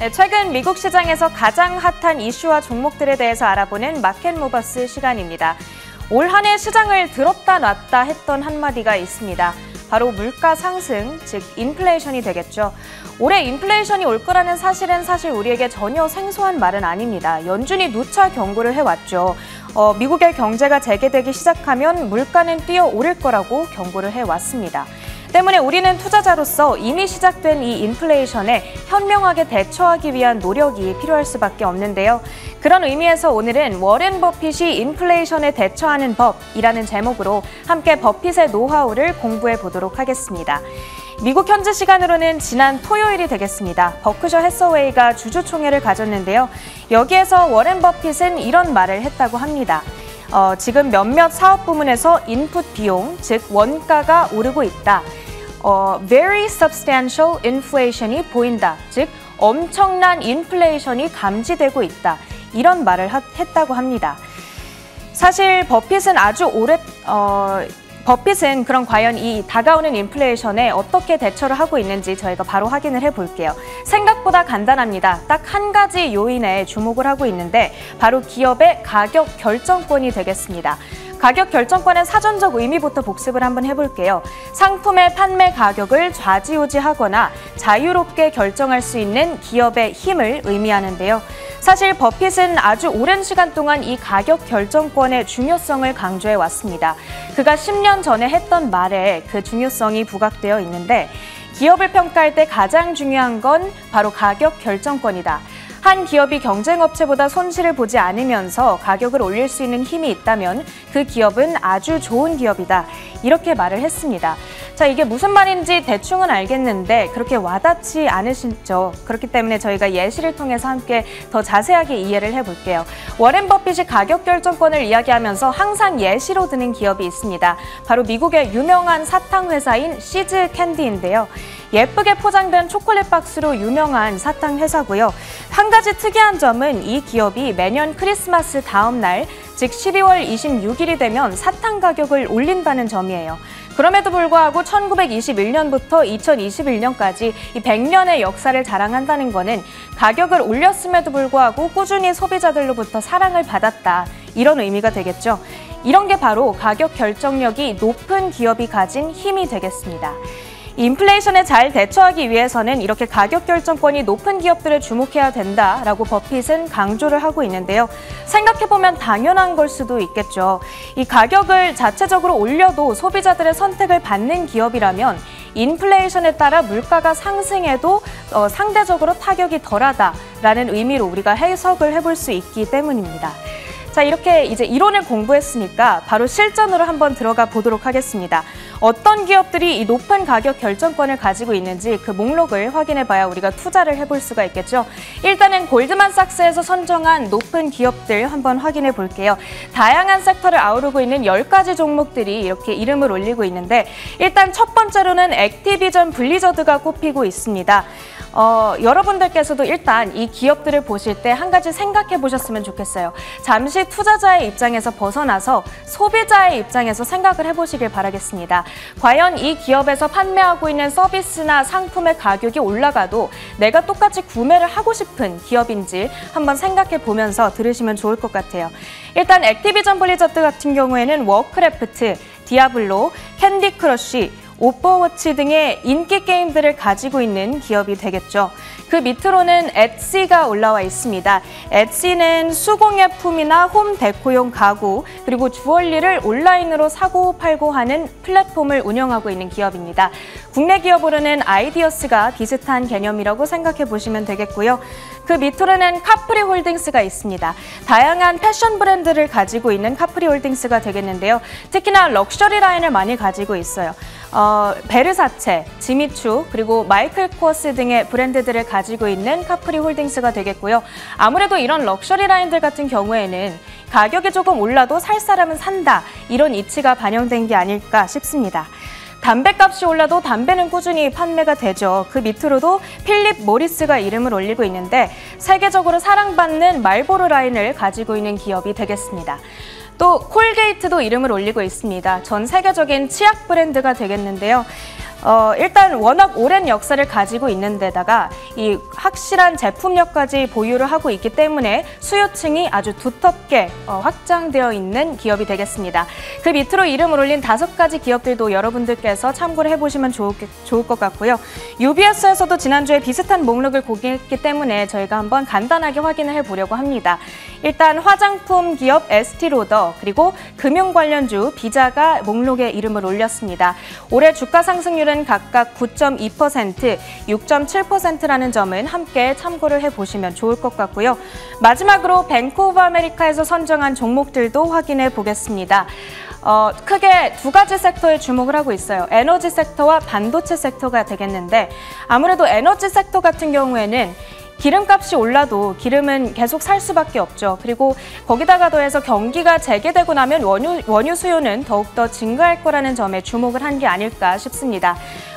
네, 최근 미국 시장에서 가장 핫한 이슈와 종목들에 대해서 알아보는 마켓모버스 시간입니다. 올 한 해 시장을 들었다 놨다 했던 한마디가 있습니다. 바로 물가 상승, 즉 인플레이션이 되겠죠. 올해 인플레이션이 올 거라는 사실은 사실 우리에게 전혀 생소한 말은 아닙니다. 연준이 누차 경고를 해왔죠. 미국의 경제가 재개되기 시작하면 물가는 뛰어오를 거라고 경고를 해왔습니다. 때문에 우리는 투자자로서 이미 시작된 이 인플레이션에 현명하게 대처하기 위한 노력이 필요할 수밖에 없는데요. 그런 의미에서 오늘은 워렌 버핏이 인플레이션에 대처하는 법이라는 제목으로 함께 버핏의 노하우를 공부해 보도록 하겠습니다. 미국 현지 시간으로는 지난 토요일이 되겠습니다. 버크셔 해서웨이가 주주총회를 가졌는데요. 여기에서 워렌 버핏은 이런 말을 했다고 합니다. 지금 몇몇 사업 부문에서 인풋 비용, 즉 원가가 오르고 있다. Very substantial inflation이 보인다. 즉 엄청난 인플레이션이 감지되고 있다. 이런 말을 했다고 합니다. 사실 버핏은 버핏은 그럼 과연 이 다가오는 인플레이션에 어떻게 대처를 하고 있는지 저희가 바로 확인을 해볼게요. 생각보다 간단합니다. 딱 한 가지 요인에 주목을 하고 있는데 바로 기업의 가격 결정권이 되겠습니다. 가격 결정권의 사전적 의미부터 복습을 한번 해볼게요. 상품의 판매 가격을 좌지우지하거나 자유롭게 결정할 수 있는 기업의 힘을 의미하는데요. 사실 버핏은 아주 오랜 시간 동안 이 가격 결정권의 중요성을 강조해 왔습니다. 그가 10년 전에 했던 말에 그 중요성이 부각되어 있는데 기업을 평가할 때 가장 중요한 건 바로 가격 결정권이다. 한 기업이 경쟁업체보다 손실을 보지 않으면서 가격을 올릴 수 있는 힘이 있다면 그 기업은 아주 좋은 기업이다. 이렇게 말을 했습니다. 자, 이게 무슨 말인지 대충은 알겠는데 그렇게 와닿지 않으시죠? 그렇기 때문에 저희가 예시를 통해서 함께 더 자세하게 이해를 해볼게요. 워렌 버핏이 가격 결정권을 이야기하면서 항상 예시로 드는 기업이 있습니다. 바로 미국의 유명한 사탕 회사인 시즈 캔디인데요. 예쁘게 포장된 초콜릿 박스로 유명한 사탕 회사고요. 한 가지 특이한 점은 이 기업이 매년 크리스마스 다음 날, 즉 12월 26일이 되면 사탕 가격을 올린다는 점이에요. 그럼에도 불구하고 1921년부터 2021년까지 이 100년의 역사를 자랑한다는 거는 가격을 올렸음에도 불구하고 꾸준히 소비자들로부터 사랑을 받았다. 이런 의미가 되겠죠. 이런 게 바로 가격 결정력이 높은 기업이 가진 힘이 되겠습니다. 인플레이션에 잘 대처하기 위해서는 이렇게 가격 결정권이 높은 기업들을 주목해야 된다라고 버핏은 강조를 하고 있는데요. 생각해보면 당연한 걸 수도 있겠죠. 이 가격을 자체적으로 올려도 소비자들의 선택을 받는 기업이라면 인플레이션에 따라 물가가 상승해도 상대적으로 타격이 덜하다라는 의미로 우리가 해석을 해볼 수 있기 때문입니다. 자, 이렇게 이제 이론을 공부했으니까 바로 실전으로 한번 들어가 보도록 하겠습니다. 어떤 기업들이 이 높은 가격 결정권을 가지고 있는지 그 목록을 확인해봐야 우리가 투자를 해볼 수가 있겠죠. 일단은 골드만삭스에서 선정한 높은 기업들 한번 확인해 볼게요. 다양한 섹터를 아우르고 있는 10가지 종목들이 이렇게 이름을 올리고 있는데 일단 첫 번째로는 액티비전 블리저드가 꼽히고 있습니다. 여러분들께서도 일단 이 기업들을 보실 때 한 가지 생각해 보셨으면 좋겠어요. 잠시 투자자의 입장에서 벗어나서 소비자의 입장에서 생각을 해보시길 바라겠습니다. 과연 이 기업에서 판매하고 있는 서비스나 상품의 가격이 올라가도 내가 똑같이 구매를 하고 싶은 기업인지 한번 생각해 보면서 들으시면 좋을 것 같아요. 일단 액티비전 블리저드 같은 경우에는 워크래프트, 디아블로, 캔디 크러쉬, 오버워치 등의 인기 게임들을 가지고 있는 기업이 되겠죠. 그 밑으로는 엣시가 올라와 있습니다. 엣시는 수공예품이나 홈 데코용 가구 그리고 주얼리를 온라인으로 사고 팔고 하는 플랫폼을 운영하고 있는 기업입니다. 국내 기업으로는 아이디어스가 비슷한 개념이라고 생각해 보시면 되겠고요. 그 밑으로는 카프리 홀딩스가 있습니다. 다양한 패션 브랜드를 가지고 있는 카프리 홀딩스가 되겠는데요. 특히나 럭셔리 라인을 많이 가지고 있어요. 베르사체, 지미추, 그리고 마이클 코어스 등의 브랜드들을 가지고 있는 카프리 홀딩스가 되겠고요. 아무래도 이런 럭셔리 라인들 같은 경우에는 가격이 조금 올라도 살 사람은 산다. 이런 이치가 반영된 게 아닐까 싶습니다. 담배값이 올라도 담배는 꾸준히 판매가 되죠. 그 밑으로도 필립 모리스가 이름을 올리고 있는데 세계적으로 사랑받는 말보로 라인을 가지고 있는 기업이 되겠습니다. 또 콜게이트도 이름을 올리고 있습니다. 전 세계적인 치약 브랜드가 되겠는데요. 일단 워낙 오랜 역사를 가지고 있는 데다가 이 확실한 제품력까지 보유를 하고 있기 때문에 수요층이 아주 두텁게 확장되어 있는 기업이 되겠습니다. 그 밑으로 이름을 올린 5가지 기업들도 여러분들께서 참고를 해보시면 좋을 것 같고요. UBS에서도 지난주에 비슷한 목록을 공개했기 때문에 저희가 한번 간단하게 확인을 해보려고 합니다. 일단 화장품 기업 에스티로더 그리고 금융 관련주 비자가 목록에 이름을 올렸습니다. 올해 주가 상승률은 각각 9.2%, 6.7%라는 점은 함께 참고를 해보시면 좋을 것 같고요. 마지막으로 뱅크 오브 아메리카에서 선정한 종목들도 확인해 보겠습니다. 크게 2가지 섹터에 주목을 하고 있어요. 에너지 섹터와 반도체 섹터가 되겠는데 아무래도 에너지 섹터 같은 경우에는 기름값이 올라도 기름은 계속 살 수밖에 없죠. 그리고 거기다가 더해서 경기가 재개되고 나면 원유 수요는 더욱더 증가할 거라는 점에 주목을 한 게 아닐까 싶습니다.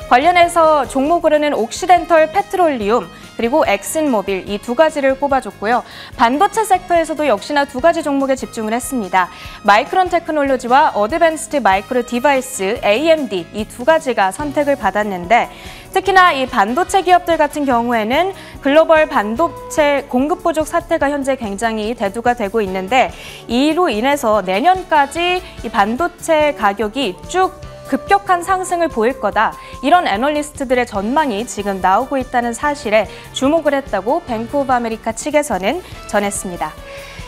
관련해서 종목으로는 옥시덴털 페트롤리움 그리고 엑슨모빌 이 2가지를 꼽아줬고요. 반도체 섹터에서도 역시나 2가지 종목에 집중을 했습니다. 마이크론 테크놀로지와 어드밴스드 마이크로 디바이스 AMD 이 2가지가 선택을 받았는데 특히나 이 반도체 기업들 같은 경우에는 글로벌 반도체 공급 부족 사태가 현재 굉장히 대두가 되고 있는데 이로 인해서 내년까지 이 반도체 가격이 쭉 급격한 상승을 보일 거다. 이런 애널리스트들의 전망이 지금 나오고 있다는 사실에 주목을 했다고 뱅크 오브 아메리카 측에서는 전했습니다.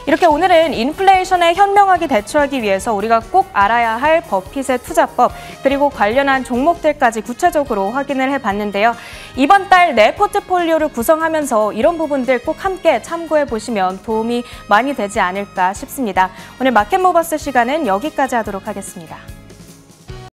이렇게 오늘은 인플레이션에 현명하게 대처하기 위해서 우리가 꼭 알아야 할 버핏의 투자법 그리고 관련한 종목들까지 구체적으로 확인을 해봤는데요. 이번 달 내 포트폴리오를 구성하면서 이런 부분들 꼭 함께 참고해 보시면 도움이 많이 되지 않을까 싶습니다. 오늘 마켓모버스 시간은 여기까지 하도록 하겠습니다.